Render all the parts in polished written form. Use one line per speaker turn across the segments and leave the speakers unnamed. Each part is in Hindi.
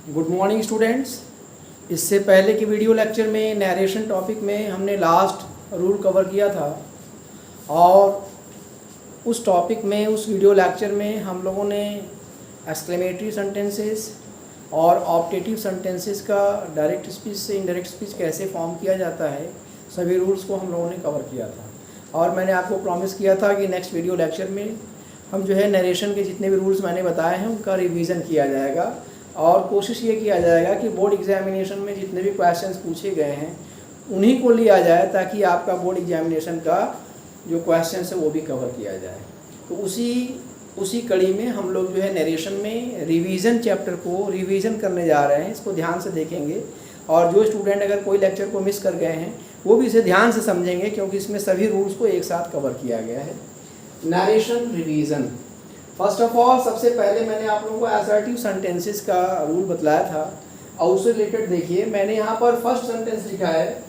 Good morning students. इससे पहले की वीडियो लेक्चर में नरेशन टॉपिक में हमने लास्ट रूल कवर किया था और उस टॉपिक में उस वीडियो लेक्चर में हम लोगों ने एक्सक्लेमेटरी सेंटेंसेस और ऑप्टेटिव सेंटेंसेस का डायरेक्ट स्पीच से इनडायरेक्ट स्पीच कैसे फॉर्म किया जाता है, सभी रूल्स को हम लोगों ने कवर किया था। और मैंने आपको प्रॉमिस किया था कि नेक्स्ट वीडियो लेक्चर में हम जो है नरेशन के जितने भी रूल्स मैंने बताए हैं उनका रिवीजन किया जाएगा और कोशिश ये किया जाएगा कि बोर्ड एग्जामिनेशन में जितने भी क्वेश्चंस पूछे गए हैं उन्हीं को लिया जाए ताकि आपका बोर्ड एग्जामिनेशन का जो क्वेश्चंस है वो भी कवर किया जाए। तो उसी कड़ी में हम लोग जो है नरेशन में रिवीजन चैप्टर को रिवीजन करने जा रहे हैं। इसको ध्यान से देखेंगे और जो स्टूडेंट अगर कोई लेक्चर को मिस कर गए हैं वो भी इसे ध्यान से समझेंगे क्योंकि इसमें सभी रूल्स को एक साथ कवर किया गया है। Narration revision, first of all सबसे पहले मैंने आप लोगों को असर्टिव सेंटेंसेस का रूल बतलाया था और उससे रिलेटेड देखिए मैंने यहाँ पर फर्स्ट सेंटेंस लिखा है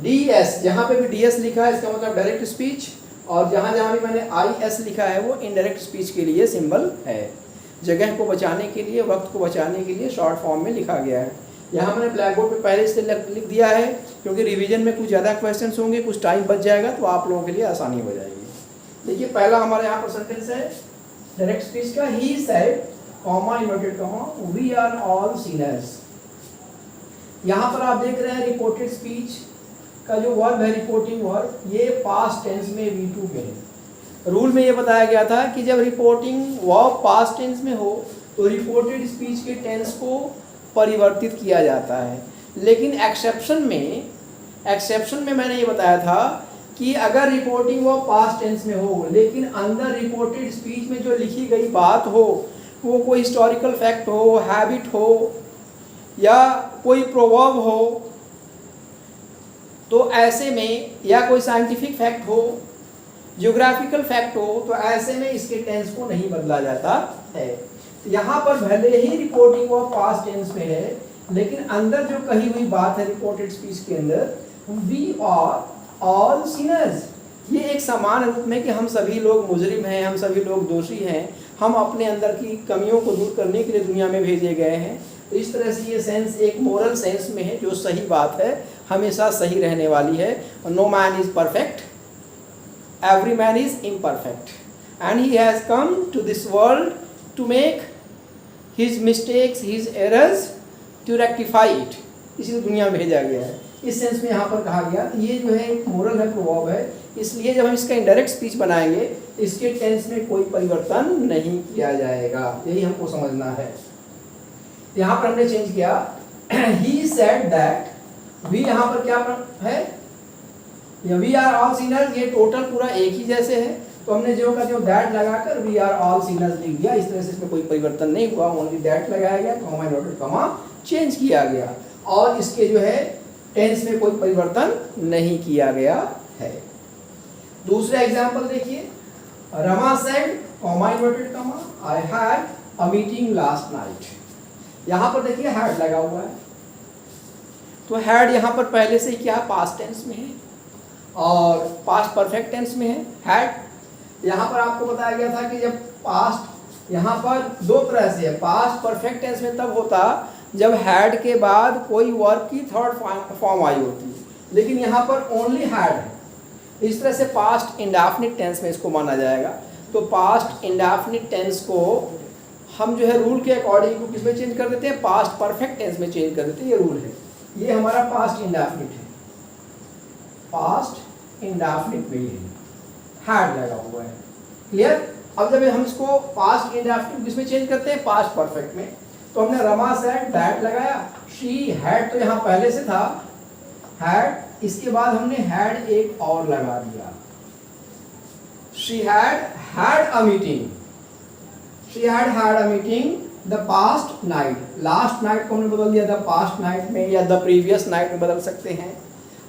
DS, जहाँ पे भी DS लिखा है इसका मतलब डायरेक्ट स्पीच और जहाँ जहाँ भी मैंने IS लिखा है वो इनडायरेक्ट स्पीच के लिए सिंबल है। जगह को बचाने के लिए, वक्त को बचाने के लिए शॉर्ट फॉर्म में लिखा गया है। यहाँ मैंने ब्लैक बोर्ड पे पहले से लिख दिया है क्योंकि रिवीजन में कुछ ज़्यादा क्वेश्चन होंगे, कुछ टाइम बच जाएगा तो आप लोगों के लिए आसानी हो जाएगी। देखिए पहला हमारे यहाँ पर सेंटेंस है डायरेक्ट स्पीच का, he said comma inverted comma we are all sinners. यहाँ पर आप देख रहे हैं रिपोर्टेड स्पीच का जो वर्ब है रिपोर्टिंग वर्ब, ये पास्ट टेंस में V2 में है। रूल में ये बताया गया था कि जब रिपोर्टिंग वर्ब पास्ट टेंस में हो तो रिपोर्टेड स्पीच के टेंस को परिवर्तित किया जाता है, लेकिन एक्सेप्शन में मैंने ये बताया था कि अगर रिपोर्टिंग वो पास्ट टेंस में हो लेकिन अंदर रिपोर्टेड स्पीच में जो लिखी गई बात हो वो कोई हिस्टोरिकल फैक्ट हो, हैबिट हो या कोई प्रोवर्ब हो, तो ऐसे में या कोई साइंटिफिक फैक्ट हो, ज्योग्राफिकल फैक्ट हो, तो ऐसे में इसके टेंस को नहीं बदला जाता है। यहाँ पर भले ही रिपोर्टिंग वो पास्ट टेंस में है लेकिन अंदर जो कही हुई बात है रिपोर्टेड स्पीच के अंदर वी आर ऑल सिनर्स, ये एक समान रूप में कि हम सभी लोग मुजरिम हैं, हम सभी लोग दोषी हैं, हम अपने अंदर की कमियों को दूर करने के लिए दुनिया में भेजे गए हैं। तो इस तरह से ये सेंस एक मोरल सेंस में है, जो सही बात है हमेशा सही रहने वाली है। No man is perfect, every man is imperfect and he has come to this world to make his mistakes his errors to rectify it, इसीलिए दुनिया में भेजा गया है। इस सेंस में यहाँ पर कहा गया ये जो है एक मोरल है, प्रोवर्ब है, इसलिए जब हम इसका इनडायरेक्ट स्पीच बनाएंगे इसके टेंस में कोई परिवर्तन नहीं किया जाएगा, यही हमको समझना है। यहाँ पर हमने चेंज किया ही सेड दैट, वी यहाँ पर क्या है, वी आर ऑल सिनर्स, ये टोटल पूरा एक ही जैसे है तो हमने जो का जो दैट लगाकर वी आर ऑल सिनर्स लिख दिया। इस तरह से इसमें कोई परिवर्तन नहीं हुआ, ओनली दैट लगाया गया, कॉमा इन्वर्टेड कॉमा चेंज किया गया और इसके जो है टेंस में कोई परिवर्तन नहीं किया गया है। दूसरा एग्जांपल देखिए, Rama said comma inverted comma I had a meeting last night. यहाँ पर देखिए हैड लगा हुआ है तो हैड यहाँ पर पहले से क्या पास्ट टेंस में है और पास्ट परफेक्ट टेंस में है हैड। यहाँ पर आपको बताया गया था कि जब पास्ट यहाँ पर दो तरह से है, पास्ट परफेक्ट टेंस में तब होता जब हैड के बाद कोई वर्ब की थर्ड फॉर्म आई होती, लेकिन यहाँ पर ओनली हैड है। इस तरह से पास्ट इंडेफिनिट टेंस में इसको माना जाएगा। तो पास्ट इंडेफिनिट टेंस को हम जो है रूल के अकॉर्डिंग किस में चेंज कर देते हैं, पास्ट परफेक्ट टेंस में चेंज कर देते हैं, ये रूल है। ये हमारा पास्ट इंडेफिनिट है, पास्ट इंडेफिनिट में ये हैड लगा हुआ है, क्लियर। अब जब हम इसको पास्ट इंडेफिनिट किस में चेंज करते हैं, पास्ट परफेक्ट में, तो हमने रमा सेड दैट लगाया, शी हैड तो यहाँ पहले से था हैड, इसके बाद हमने हैड एक और लगा दिया, she had a meeting, she had a meeting the past night, last night को हमने बदल दिया द पास्ट नाइट में या द प्रीवियस नाइट में बदल सकते हैं।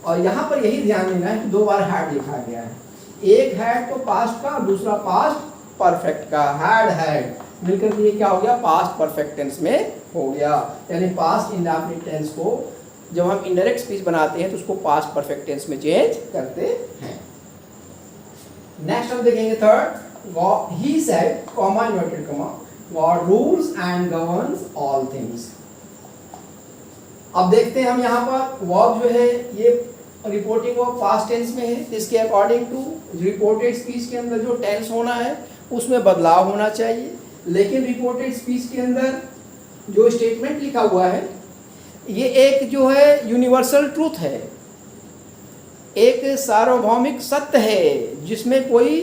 और यहाँ पर यही ध्यान देना है कि दो बार हैड लिखा गया है, एक हैड तो पास्ट का, दूसरा पास्ट परफेक्ट का, हैड मिलकर के ये क्या हो गया, पास्ट परफेक्ट टेंस में हो गया। यानी पास्ट इंडेफिनिट टेंस को जब हम इनडायरेक्ट स्पीच बनाते हैं तो उसको पास्ट परफेक्ट टेंस में चेंज करते हैं। नेक्स्ट हम देखेंगे third, he said comma inverted comma God rules and governs all things. अब देखते हैं हम यहाँ पर वर्ब जो है ये रिपोर्टिंग वर्ब पास्ट टेंस में है, इसके अकॉर्डिंग टू रिपोर्टेड स्पीच के अंदर जो टेंस होना है उसमें बदलाव होना चाहिए। लेकिन रिपोर्टेड स्पीच के अंदर जो स्टेटमेंट लिखा हुआ है ये एक जो है यूनिवर्सल ट्रूथ है, एक सार्वभौमिक सत्य है जिसमें कोई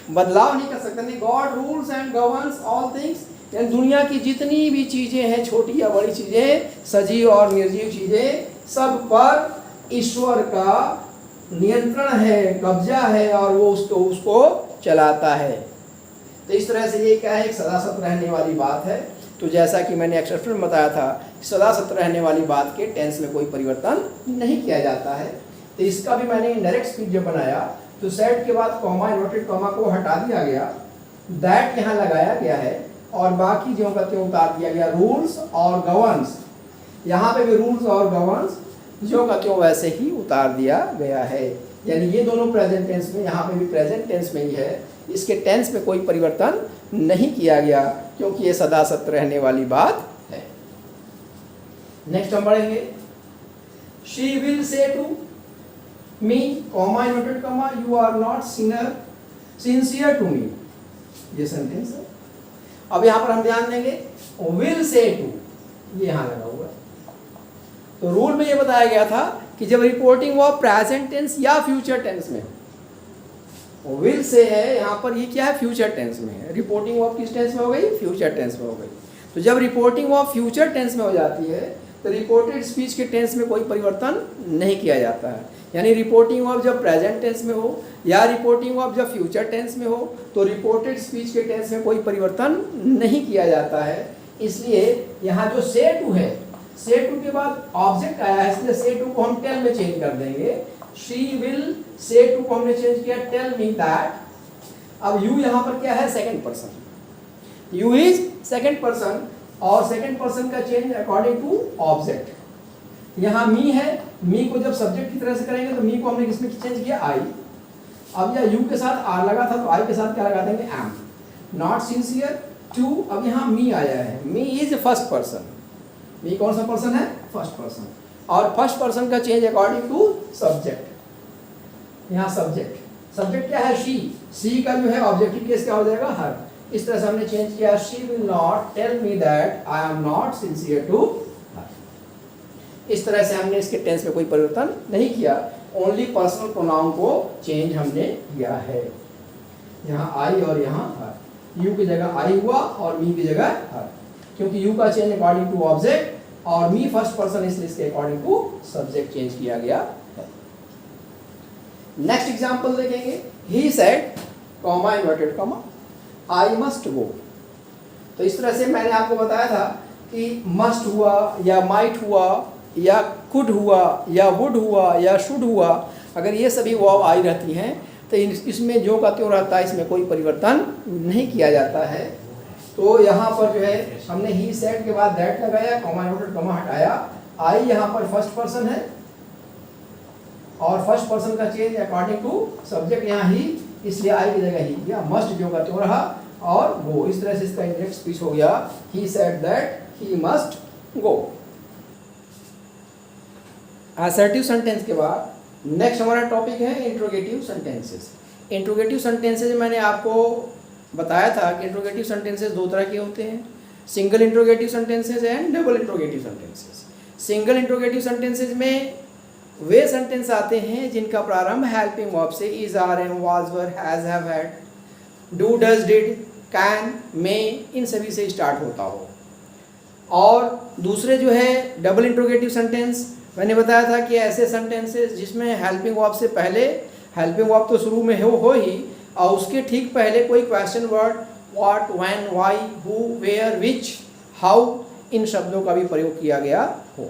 बदलाव नहीं कर सकता। नहीं, God rules and governs all things, यानी दुनिया की जितनी भी चीज़ें हैं, छोटी या बड़ी चीज़ें, सजीव और निर्जीव चीज़ें, सब पर ईश्वर का नियंत्रण है, कब्जा है और वो उसको चलाता है। तो इस तरह से ये क्या है, एक सदा सत्य रहने वाली बात है। तो जैसा कि मैंने एक्सेप्शन में बताया था, सदा सत्य रहने वाली बात के टेंस में कोई परिवर्तन नहीं किया जाता है। तो इसका भी मैंने इनडायरेक्ट स्पीच जब बनाया तो सेड के बाद कॉमा, इन्वर्टेड कॉमा को हटा दिया गया, दैट यहाँ लगाया गया है और बाकी जो का त्यों उतार दिया गया। रूल्स और गवर्न्स, यहाँ पे भी रूल्स और गवर्न्स जो का त्यों वैसे ही उतार दिया गया है। यानी ये दोनों प्रेजेंट टेंस में, यहाँ पे भी प्रेजेंट टेंस में ही है, इसके टेंस में कोई परिवर्तन नहीं किया गया क्योंकि ये सदा सत्य रहने वाली बात है। नेक्स्ट हम पढ़ेंगे, she will say to me, comma inverted comma, you are not sincere to me, ये सेंटेंस है। अब यहाँ पर हम ध्यान देंगे विल से टू, ये यहाँ लगा हुआ है। तो रूल में ये बताया गया था कि जब रिपोर्टिंग वो प्रेजेंट टेंस या फ्यूचर टेंस में हो, विल से है यहाँ पर, ये क्या है, फ्यूचर टेंस में है। रिपोर्टिंग ऑफ किस टेंस में हो गई, फ्यूचर टेंस में हो गई। तो जब रिपोर्टिंग ऑफ फ्यूचर टेंस में हो जाती है तो रिपोर्टेड स्पीच के टेंस में कोई परिवर्तन नहीं किया जाता है। यानी रिपोर्टिंग ऑफ जब प्रेजेंट टेंस में हो या रिपोर्टिंग ऑफ जब फ्यूचर टेंस में हो तो रिपोर्टेड स्पीच के टेंस में कोई परिवर्तन नहीं किया जाता है। इसलिए यहाँ जो से टू है, से टू के बाद ऑब्जेक्ट आया है, इसलिए से टू को हम टेल में चेंज कर देंगे। शी विल, से टू को हमने चेंज किया टेल मी दैट। अब यू यहाँ पर क्या है, second person, you is second person और सेकंड पर्सन का चेंज अकॉर्डिंग टू ऑब्जेक्ट। यहाँ मी है, मी को जब सब्जेक्ट की तरह से करेंगे तो मी को हमने किसमें चेंज किया, आई। अब यह यू के साथ आर लगा था तो आई के साथ क्या लगा देंगे, एम। नॉट सिंसियर टू, अब यहाँ मी आया है, मी इज फर्स्ट पर्सन। मी कौन सा पर्सन है, फर्स्ट पर्सन, और फर्स्ट पर्सन का चेंज अकॉर्डिंग टू सब्जेक्ट। यहाँ सब्जेक्ट, सब्जेक्ट क्या है, शी का जो है ऑब्जेक्टिव केस क्या हो जाएगा, हर। इस तरह से हमने चेंज किया, she will not tell me that I am not sincere to her. इस तरह से हमने इसके टेंस में कोई परिवर्तन नहीं किया, ओनली पर्सनल प्रोनाउन को चेंज हमने किया है। यहाँ आई और यहाँ हर, यू की जगह आई हुआ और मी की जगह हर, क्योंकि यू का चेंज अकॉर्डिंग टू ऑब्जेक्ट और मी फर्स्ट पर्सन, इसलिए इसके अकॉर्डिंग टू सब्जेक्ट चेंज किया गया है। नेक्स्ट एग्जांपल देखेंगे, he said, comma inverted comma, I must go. तो इस तरह से मैंने आपको बताया था कि मस्ट हुआ या माइट हुआ या कुड हुआ या वुड हुआ या शुड हुआ, अगर ये सभी वर्ब आई रहती हैं तो इसमें जो का त्यों रहता है, इसमें कोई परिवर्तन नहीं किया जाता है। तो यहाँ पर जो है हमने ही सेड के बाद दैट लगाया, कॉमा इन्वर्टेड कॉमा हटाया, आई यहाँ पर फर्स्ट पर्सन है और फर्स्ट पर्सन का चेंज अकॉर्डिंग टू सब्जेक्ट यहाँ ही, इसलिए आई की जगह ही किया, मस्ट जो का त्यों रहा और गो। इस तरह से इसका इंडायरेक्ट स्पीच हो गया, he said that he must go. Assertive sentence के बाद नेक्स्ट हमारा टॉपिक है इंट्रोगेटिव सेंटेंसेस। इंट्रोगेटिव सेंटेंसेस मैंने आपको बताया था कि इंट्रोगेटिव सेंटेंसेस दो तरह के होते हैं, single interrogative sentences and double interrogative sentences. Single interrogative sentences में वे सेंटेंस आते हैं जिनका प्रारंभ हेल्पिंग वर्ब से, is, are, am, was, were, has, have, had, do, does, did, can, may, इन सभी से स्टार्ट होता हो। और दूसरे जो है डबल इंट्रोगेटिव सेंटेंस, मैंने बताया था कि ऐसे सेंटेंसेस जिसमें हेल्पिंग वर्ब से पहले, हेल्पिंग वर्ब तो शुरू में हो ही, और उसके ठीक पहले कोई question word, what, when, why, who, where, which, how, इन शब्दों का भी प्रयोग किया गया हो।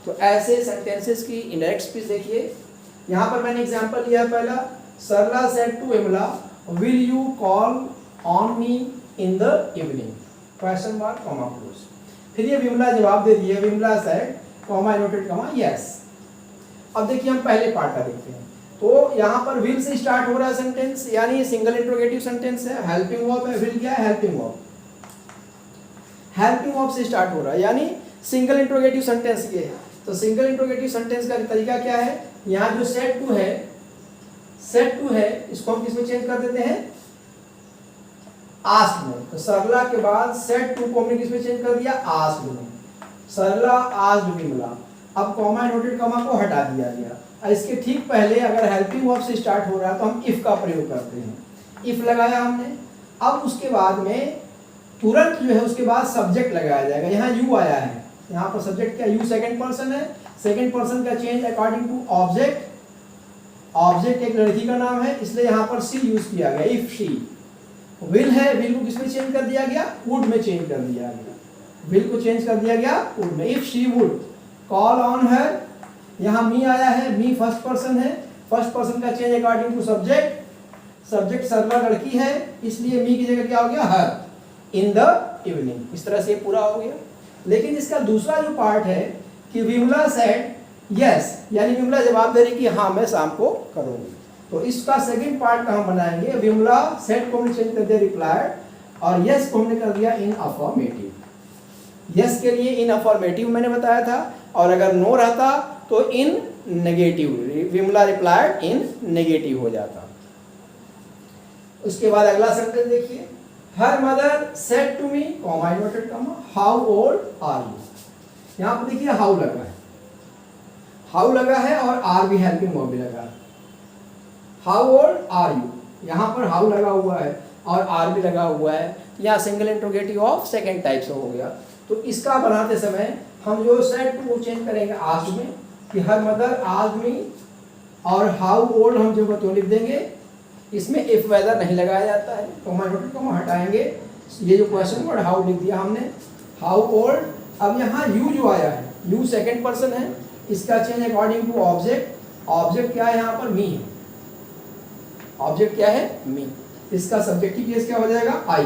तो ऐसे सेंटेंसेस की इनडायरेक्ट स्पीच देखिए। यहाँ पर मैंने एग्जांपल लिया पहला, Sarala said to Vimala, will you call on me in the evening, question mark, comma close. फिर ये विमला जवाब दे दिया, Vimala said, comma inverted comma, yes. अब देखिए हम पहले पार्ट का देखते हैं। तो यहाँ पर विल से स्टार्ट हो रहा है सेंटेंस, यानी सिंगल इंट्रोगेटिव सेंटेंस है, हेल्पिंग वर्ब है, विल क्या है, हेल्पिंग वर्ब, हेल्पिंग वर्ब से स्टार्ट हो रहा है, यानी सिंगल इंट्रोगेटिव सेंटेंस ये है। तो सिंगल इंट्रोगेटिव सेंटेंस का तरीका क्या है, यहाँ जो सेट टू है इसको हम किसमें चेंज कर देते हैं, आस्क्ड में। तो सरला के बाद सेट टू को हमने किसमें चेंज कर दिया, आस्क्ड में। सरला आस्क्ड विमला, अब कॉमा नोटेड कॉमा को हटा दिया गया। इसके ठीक पहले अगर हेल्पिंग वर्ब से स्टार्ट हो रहा है तो हम इफ का प्रयोग करते हैं, इफ लगाया हमने। अब उसके बाद में तुरंत जो है उसके बाद सब्जेक्ट लगाया जाएगा। यहाँ यू आया है, यहाँ पर सब्जेक्ट क्या, यू सेकंड पर्सन है, सेकंड पर्सन का change according to object. Object एक लड़की का नाम है इसलिए यहाँ पर सी यूज किया गया, इफ शी। विल है, विल को किसमें चेंज कर दिया गया, वुड में चेंज कर दिया गया, विल को चेंज कर दिया गया वुड में। If she would call on her, यहाँ मी आया है, मी फर्स्ट पर्सन है, फर्स्ट पर्सन का change according to subject. Subject Sarala लड़की है इसलिए मी की जगह क्या हो गया, हर, इन द इवनिंग। इस तरह से पूरा हो गया। लेकिन इसका दूसरा जो पार्ट है कि विमला सेड यस, यानी विमला जवाब दे रही कि हाँ मैं शाम को करूंगी। तो इसका सेकंड पार्ट का हम बनाएंगे, विमला सेड को हमने चेंज कर दिया रिप्लाइड, और यस को हमने कर दिया इन अफर्मेटिव। यस के लिए इन अफर्मेटिव मैंने बताया था, और अगर नो रहता तो in negative, Vimala replied in negative हो जाता। उसके बाद अगला सेंटेंस देखिए, her mother said to me comma inverted comma how old are you. यहाँ पर देखिए हाउ लगा है, हाउ लगा है और आर भी हेल्पिंग वर्ब भी लगा है। हाउ ओल्ड आर यू, यहाँ पर हाउ लगा हुआ है और आर भी लगा हुआ है, यहाँ single interrogative of second type से हो गया। तो इसका बनाते समय हम जो सेड टू को चेंज करेंगे आस्क्ड में, कि हर मदर आस्क्ड मी, और हाउ ओल्ड हम जो बतो लिख देंगे। इसमें इफ वेदर नहीं लगाया जाता है, कॉमा नोटेड कॉमा हटाएंगे। ये जो क्वेश्चन वर्ड हाउ लिख दिया हमने, हाउ ओल्ड। अब यहाँ यू जो आया है, यू सेकंड पर्सन है, इसका change according to object. Object क्या है यहाँ पर, मी है। ऑब्जेक्ट क्या है, मी। इसका सब्जेक्टिव केस क्या हो जाएगा, आई।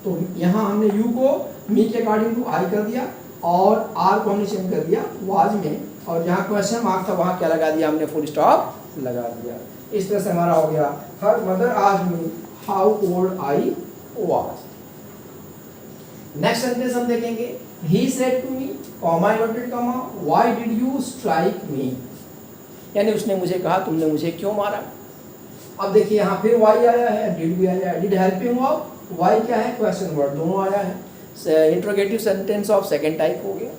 तो यहाँ हमने यू को मी के अकॉर्डिंग टू आई कर दिया, और आर को हमने चेंज कर दिया वाज में, और जहाँ क्वेश्चन मार्क था वहाँ क्या लगा दिया हमने, फुल स्टॉप लगा दिया। इस तरह से हमारा हो गया, her mother asked me how old I was. Next sentence हम देखेंगे, he said to me comma inverted comma why did you strike me, यानी उसने मुझे कहा तुमने मुझे क्यों मारा। अब देखिए यहाँ फिर वाई आया है, डिड भी आया है, डिड हेल्पिंग वर्ब, वाई क्या है, क्वेश्चन वर्ड, दोनों आया है। Interrogative sentence of second type हो गया।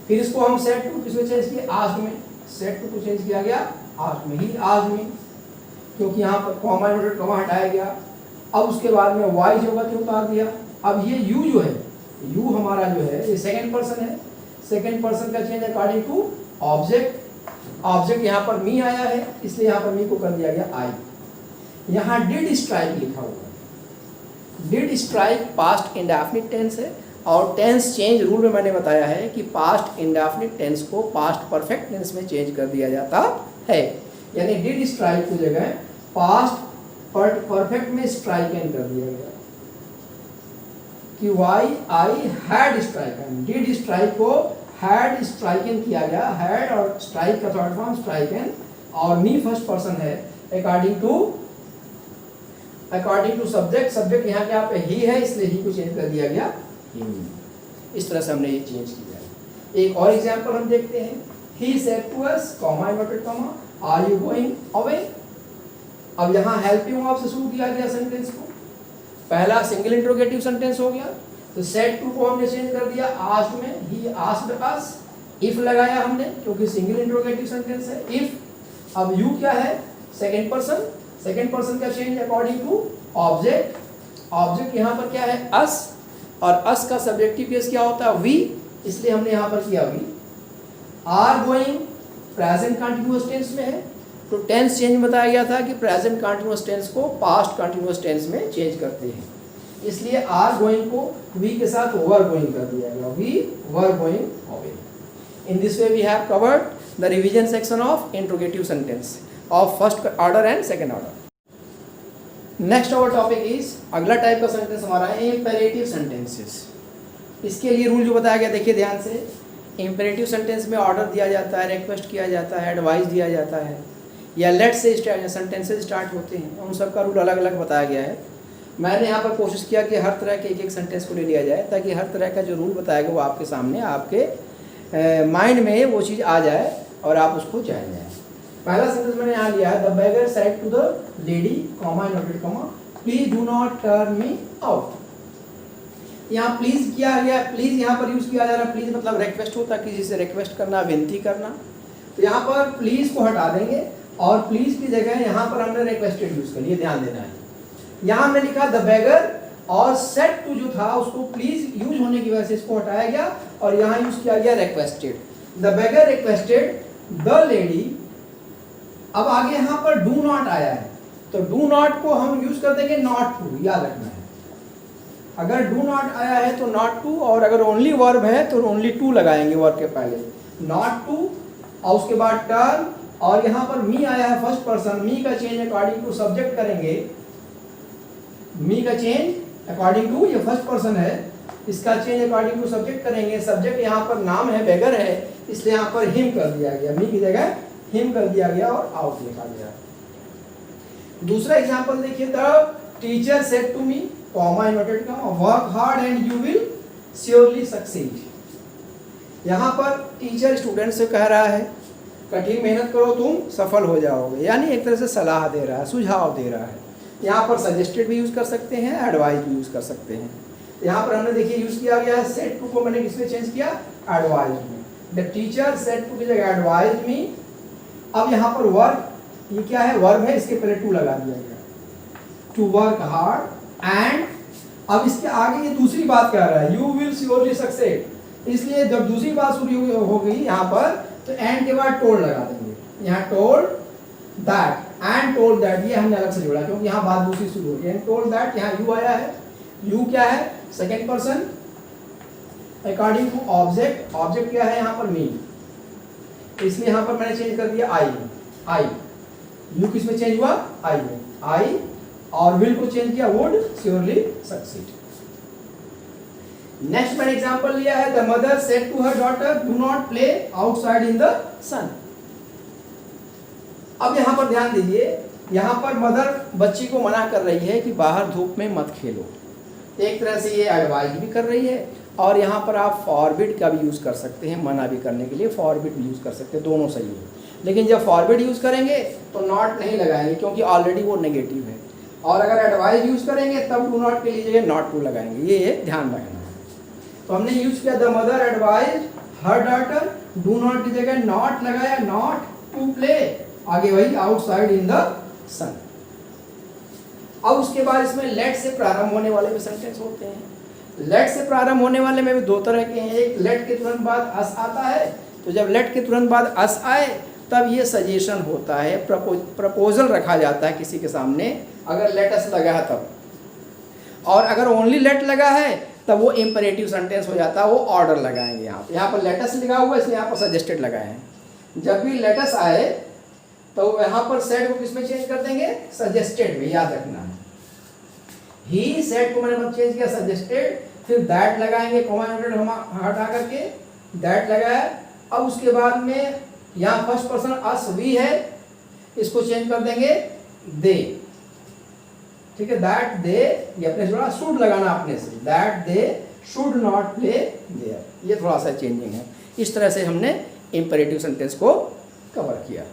फिर इसको हम सेड टू किसमें चेंज किया, आस्क्ड में। सेड टू को चेंज किया गया आस्क्ड में, ही आस्क्ड मी, क्योंकि यहाँ पर कॉमा इन्वर्टेड कॉमा हटाया गया। अब उसके बाद में वाई जो का उतार दिया। अब ये यू जो है, यू हमारा जो है ये सेकंड पर्सन है, सेकंड पर्सन का change according to object. Object यहाँ पर मी आया है इसलिए यहाँ पर मी को कर दिया गया आई। यहाँ डिड स्ट्राइक लिखा हुआ है, did strike past indefinite tense है, और टेंस चेंज रूल में मैंने बताया है कि पास्ट इंडेफिनिट टेंस को पास्ट परफेक्ट टेंस में चेंज कर दिया जाता है। यानी डिड स्ट्राइक की जगह पास्ट परफेक्ट में स्ट्राइक एन कर दिया गया, कि why I had stricken. Did strike को हैड स्ट्राइकन किया गया, हैड और स्ट्राइक का थर्ड फॉर्म स्ट्राइकन, और मी फर्स्ट पर्सन है अकॉर्डिंग टू सब्जेक्ट। सब्जेक्ट यहाँ क्या पे ही है इसलिए ही को चेंज कर दिया गया हिम। इस तरह से हमने ये चेंज किया। एक और एग्जांपल हम देखते हैं, he said to us comma inverted comma are you going away. अब यहाँ हेल्पिंग वर्ब से शुरू किया गया सेंटेंस को, पहला सिंगल इंट्रोगेटिव सेंटेंस हो गया। तो सेड टू को हमने चेंज कर दिया आस्क्ड में, ही आस्क्ड अस। इफ लगाया हमने क्योंकि सिंगल इंट्रोगेटिव सेंटेंस है, इफ। अब यू क्या है, सेकंड पर्सन, सेकंड पर्सन का change according to object. Object यहाँ पर क्या है, अस, और अस का सब्जेक्टिव केस क्या होता है, वी, इसलिए हमने यहाँ पर किया we. Are going present continuous tense में है, तो टेंस चेंज बताया गया था कि प्रेजेंट कंटिन्यूअस टेंस को पास्ट कंटिन्यूअस टेंस में चेंज करते हैं, इसलिए आर गोइंग को वी के साथ वर गोइंग कर दिया गया, we were going away. In this way we have covered the revision section of interrogative sentence of first order and second order. Next our topic is, अगला टाइप का सेंटेंस हमारा है इंपेरेटिव सेंटेंसेस। इसके लिए रूल जो बताया गया देखिए ध्यान से। इंपेरेटिव सेंटेंस में ऑर्डर दिया जाता है, रिक्वेस्ट किया जाता है, एडवाइस दिया जाता है, या लेट से सेंटेंसेस स्टार्ट होते हैं, उन सब का रूल अलग अलग बताया गया है। मैंने यहाँ पर कोशिश किया कि हर तरह के एक एक सेंटेंस को ले लिया जाए, ताकि हर तरह का जो रूल बताया गया वो आपके सामने आपके माइंड में वो चीज़ आ जाए और आप उसको जान जाए। पहला सेंटेंस मैंने यहाँ लिया है, the beggar said to the lady comma noted comma please do not turn me out. यहाँ प्लीज किया गया, प्लीज यहाँ पर यूज किया जा रहा है। प्लीज मतलब रिक्वेस्ट होता है, किसी से रिक्वेस्ट करना, विनती करना। तो यहाँ पर प्लीज को हटा देंगे और प्लीज की जगह यहाँ पर हमने रिक्वेस्टेड यूज कर लिया, ध्यान देना है। यहाँ हमने लिखा द बेगर और सेड टू जो था उसको प्लीज यूज होने की वजह से इसको हटाया गया और यहाँ यूज किया गया requested. The beggar requested the lady. अब आगे यहाँ पर डू नॉट आया है, तो डू नॉट को हम यूज कर देंगे नॉट टू, याद रखना है। अगर डू नॉट आया है तो नॉट टू, और अगर ओनली वर्ब है तो ओनली टू लगाएंगे वर्ब के पहले, नॉट टू और उसके बाद टर्न। और यहाँ पर मी आया है फर्स्ट पर्सन, मी का चेंज अकॉर्डिंग टू सब्जेक्ट करेंगे। मी का चेंज अकॉर्डिंग टू, ये फर्स्ट पर्सन है, इसका चेंज अकॉर्डिंग टू सब्जेक्ट करेंगे। सब्जेक्ट यहाँ पर नाम है, बेगर है, इसलिए यहाँ पर हिम कर दिया गया, मी की जगह हिम कर दिया गया और आउट लिखा गया। दूसरा एग्जांपल देखिए, the teacher said to me comma inverted comma work hard and you will surely succeed. यहाँ पर टीचर स्टूडेंट से कह रहा है कठिन मेहनत करो तुम सफल हो जाओगे, यानी एक तरह से सलाह दे रहा है, सुझाव दे रहा है। यहाँ पर सजेस्टेड भी यूज कर सकते हैं, एडवाइज भी यूज कर सकते हैं। यहाँ पर हमने देखिए यूज किया गया है सेड टू को मैंने किसमें चेंज किया, एडवाइज में। द टीचर सेड टू की जगह एडवाइज मी। अब यहाँ पर वर्क, ये क्या है, वर्ब है, इसके पहले टू लगा दिया गया, टू वर्क हार्ड एंड। अब इसके आगे ये दूसरी बात कह रहा है, यू विल श्योरली सक्सेड, इसलिए जब दूसरी बात शुरू हो गई यहाँ पर तो एंड के बाद टोल्ड लगा देंगे। यहाँ told that and told that, ये हमने अलग से जोड़ा क्योंकि यहाँ बात दूसरी शुरू हो गई। एंड टोल्ड दैट, यहाँ यू आया है, यू क्या है, second person according to object. Object क्या है यहाँ पर, मी, इसलिए यहाँ पर मैंने चेंज कर दिया आई। आई, यू किस में चेंज हुआ, आई में, आई। और विल को चेंज किया वुड श्योरली सक्सीड। नेक्स्ट मैंने एग्जांपल लिया है, the mother said to her daughter do not play outside in the sun. अब यहां पर ध्यान दीजिए, यहां पर मदर बच्ची को मना कर रही है कि बाहर धूप में मत खेलो। एक तरह से ये एडवाइज भी कर रही है और यहाँ पर आप फॉरबिड का भी यूज कर सकते हैं, मना भी करने के लिए फॉरबिड भी यूज कर सकते हैं, दोनों सही है। लेकिन जब फॉरबिड यूज करेंगे तो नॉट नहीं लगाएंगे क्योंकि ऑलरेडी वो नेगेटिव है, और अगर एडवाइज यूज करेंगे तब डू नॉट के लिए नॉट टू लगाएंगे, ये ध्यान रखना है। तो हमने यूज किया the mother advise her daughter, do not की जगह नॉट लगाया, नॉट टू प्ले, आगे वही आउटसाइड इन द सन। अब उसके बाद इसमें लेट से प्रारंभ होने वाले भी सेंटेंस होते हैं। लेट से प्रारंभ होने वाले में भी दो तरह के हैं, एक लेट के तुरंत बाद अस आता है, तो जब लेट के तुरंत बाद अस आए तब ये सजेशन होता है, प्रपोजल रखा जाता है किसी के सामने, अगर लेट अस लगा है तब। और अगर ओनली लेट लगा है तब वो इम्परेटिव सेंटेंस हो जाता है, वो ऑर्डर लगाएंगे। यहाँ पर लेटस लगा हुआ है इसलिए यहाँ पर सजेस्टेड लगाए हैं। जब भी लेटस आए तो यहाँ पर सेड को किसमें चेंज कर देंगे, सजेस्टेड में, याद रखना है। ही सेड को मैंने चेंज किया सजेस्टेड, फिर दैट लगाएंगे, कॉमा हम हटा करके दैट लगाया। अब उसके बाद में यहाँ फर्स्ट पर्सन अस वी है, इसको चेंज कर देंगे दे, ठीक है, दैट दे, ये अपने से थोड़ा शुड लगाना अपने से, that they should not play there, ये थोड़ा सा चेंजिंग है। इस तरह से हमने इंपेरेटिव सेंटेंस को कवर किया।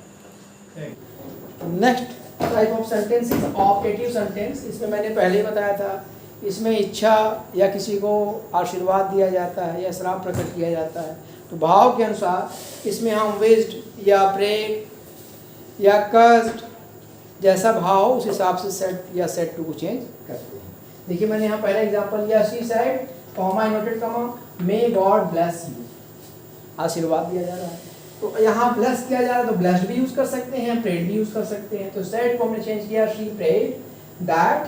Next type of sentence is optative sentence. इसमें मैंने पहले ही बताया था, इसमें इच्छा या किसी को आशीर्वाद दिया जाता है या श्राप प्रकट किया जाता है, तो भाव के अनुसार इसमें हम विज्ड या प्रेड या कस्ट जैसा भाव हो उस हिसाब से सेट या सेट टू को चेंज करते हैं। देखिए मैंने यहाँ पहला एग्जांपल लिया, she said comma inverted comma may God bless you, आशीर्वाद दिया जा रहा है, तो यहाँ ब्लेस किया जा रहा है तो ब्लेस्ड भी यूज कर सकते हैं, प्रेड भी यूज कर सकते हैं। तो सेड को हमने चेंज किया शी प्रेड दैट,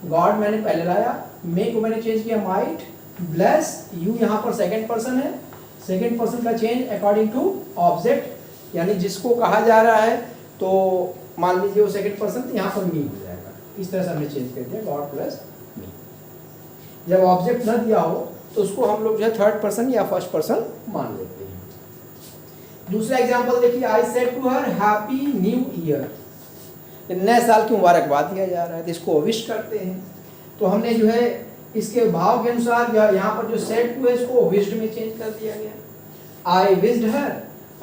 गॉड मैंने पहले लाया, मे को मैंने चेंज किया माइट, ब्लेस यू यहाँ पर सेकंड पर्सन है, सेकंड पर्सन का चेंज अकॉर्डिंग टू ऑब्जेक्ट, यानी जिसको कहा जा रहा है तो मान लीजिए वो सेकंड पर्सन, तो यहाँ पर मी हो जाएगा। इस तरह से हमने चेंज कर दिया गॉड प्लस मी। जब ऑब्जेक्ट न दिया हो तो उसको हम लोग जो है थर्ड पर्सन या फर्स्ट पर्सन मान लेते हैं। दूसरा एग्जांपल देखिए, I said to her happy new year, नए साल की मुबारकबाद दिया जा रहा है, इसको विश करते हैं। तो हमने जो है इसके भाव के अनुसार यहाँ पर जो सेड टू है इसको विश्ड में चेंज कर दिया गया। आई विश्ड हर,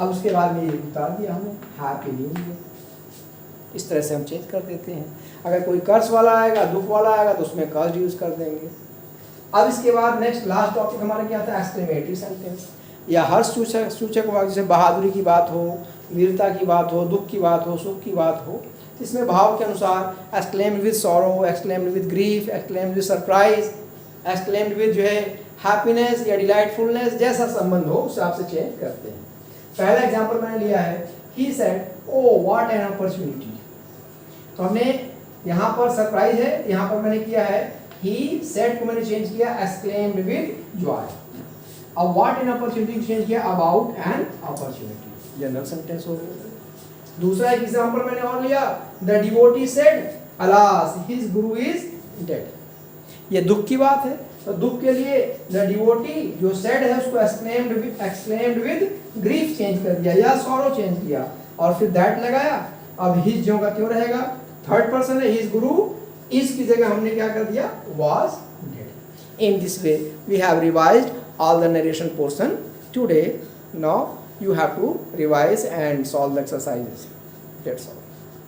अब उसके बाद में ये उतार दिया हमने हैप्पी न्यू ईयर। इस तरह से हम चेंज कर देते हैं। अगर कोई कर्स वाला आएगा, दुख वाला आएगा, तो उसमें कर्स यूज कर देंगे। अब इसके बाद नेक्स्ट लास्ट टॉपिक हमारा क्या था, एक्सक्लेमेटरी सेंटेंस या हर्ष सूचक वाक्य, जैसे बहादुरी की बात हो, वीरता की बात हो, दुख की बात हो, सुख की बात हो, इसमें भाव के अनुसार exclaimed with sorrow, exclaimed with grief, exclaimed with surprise, exclaimed with जो है हैप्पीनेस या डिलाइटफुलनेस, जैसा संबंध हो उस हिसाब से चेंज करते हैं। पहला एग्जांपल मैंने लिया है, he said oh what an opportunity. तो हमने यहाँ पर सरप्राइज है, यहाँ पर मैंने किया है ही सेड को मैंने चेंज किया एक्सक्लेम्ड विद जॉय। अब व्हाट एन अपॉर्चुनिटी को चेंज किया about an opportunity, general sentence हो गया। दूसरा एक एग्जांपल मैंने और लिया, the devotee said alas his Guru is dead. ये दुख की बात है, तो दुख के लिए द डिवोटी जो सेड है उसको एक्सक्लेम्ड विद ग्रीफ चेंज कर दिया या सॉरो चेंज किया और फिर दैट लगाया। अब हिज जो का क्यों रहेगा, थर्ड पर्सन है, हिज गुरु, इस की जगह हमने क्या कर दिया, was dead. In this way we have revised all the narration portion today. Now you have to revise and solve the exercises. That's all.